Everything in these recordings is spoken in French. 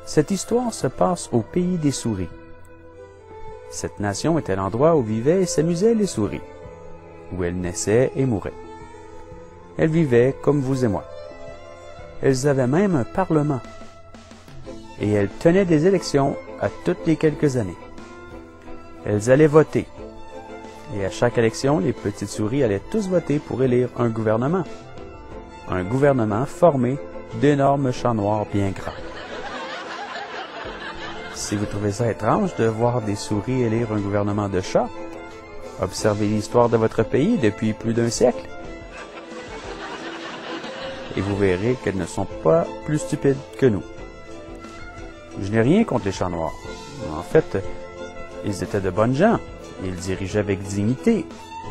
Cette histoire se passe au pays des souris. Cette nation était l'endroit où vivaient et s'amusaient les souris, où elles naissaient et mouraient. Elles vivaient comme vous et moi. Elles avaient même un parlement. Et elles tenaient des élections à toutes les quelques années. Elles allaient voter. Et à chaque élection, les petites souris allaient tous voter pour élire un gouvernement. Un gouvernement formé d'énormes chats noirs bien grands. Si vous trouvez ça étrange de voir des souris élire un gouvernement de chats, observez l'histoire de votre pays depuis plus d'un siècle. Et vous verrez qu'elles ne sont pas plus stupides que nous. Je n'ai rien contre les chats noirs. En fait, ils étaient de bonnes gens. Ils dirigeaient avec dignité.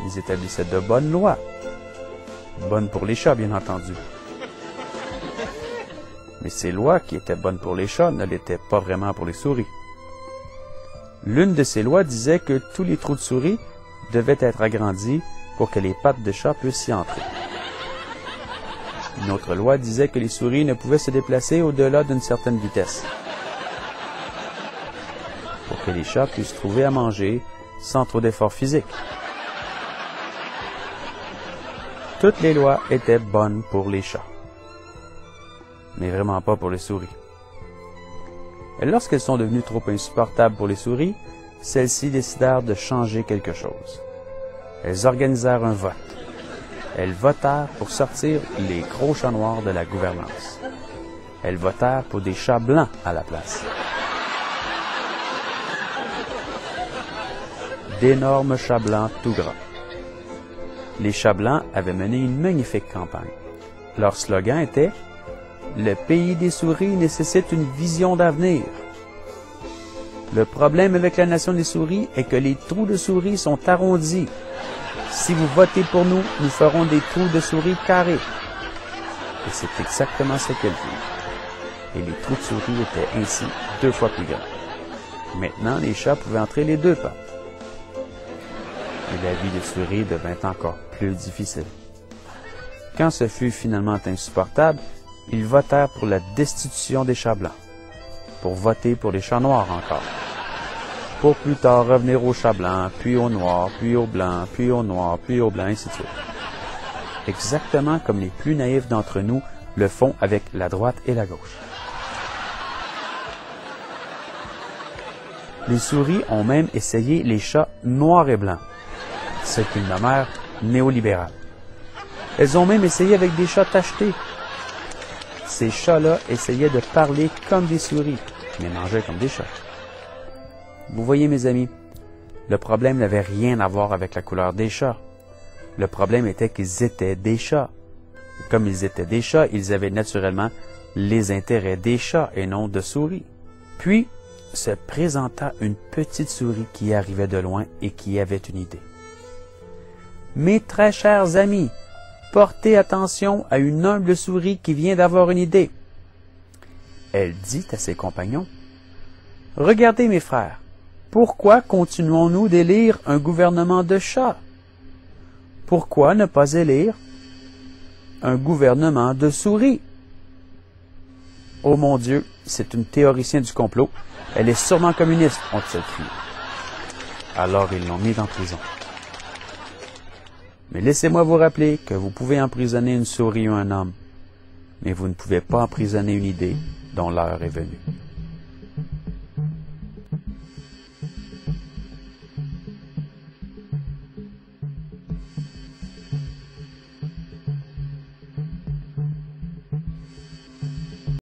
Ils établissaient de bonnes lois. Bonnes pour les chats, bien entendu. Mais ces lois qui étaient bonnes pour les chats ne l'étaient pas vraiment pour les souris. L'une de ces lois disait que tous les trous de souris devaient être agrandis pour que les pattes de chat puissent y entrer. Une autre loi disait que les souris ne pouvaient se déplacer au-delà d'une certaine vitesse, pour que les chats puissent trouver à manger sans trop d'efforts physiques. Toutes les lois étaient bonnes pour les chats, mais vraiment pas pour les souris. Et lorsqu'elles sont devenues trop insupportables pour les souris, celles-ci décidèrent de changer quelque chose. Elles organisèrent un vote. Elles votèrent pour sortir les gros chats noirs de la gouvernance. Elles votèrent pour des chats blancs à la place. D'énormes chats blancs tout gras. Les chats blancs avaient mené une magnifique campagne. Leur slogan était « Le pays des souris nécessite une vision d'avenir ». Le problème avec la nation des souris est que les trous de souris sont arrondis. Si vous votez pour nous, nous ferons des trous de souris carrés. Et c'est exactement ce qu'elles firent. Et les trous de souris étaient ainsi 2 fois plus grands. Maintenant, les chats pouvaient entrer les 2 pattes. Et la vie des souris devint encore plus difficile. Quand ce fut finalement insupportable, ils votèrent pour la destitution des chats blancs, pour voter pour les chats noirs encore, pour plus tard revenir aux chats blancs, puis aux noirs, puis aux blancs, puis aux noirs, puis aux blancs, ainsi de suite. Exactement comme les plus naïfs d'entre nous le font avec la droite et la gauche. Les souris ont même essayé les chats noirs et blancs, ce qu'ils nommèrent néolibéral. Elles ont même essayé avec des chats tachetés. Ces chats-là essayaient de parler comme des souris, mais mangeaient comme des chats. Vous voyez, mes amis, le problème n'avait rien à voir avec la couleur des chats. Le problème était qu'ils étaient des chats. Et comme ils étaient des chats, ils avaient naturellement les intérêts des chats et non de souris. Puis se présenta une petite souris qui arrivait de loin et qui avait une idée. « Mes très chers amis, portez attention à une humble souris qui vient d'avoir une idée. » Elle dit à ses compagnons, « Regardez mes frères, pourquoi continuons-nous d'élire un gouvernement de chats? Pourquoi ne pas élire un gouvernement de souris? » Oh mon Dieu, c'est une théoricienne du complot. Elle est sûrement communiste, ont-ils crié. Alors ils l'ont mise en prison. Mais laissez-moi vous rappeler que vous pouvez emprisonner une souris ou un homme, mais vous ne pouvez pas emprisonner une idée dont l'heure est venue.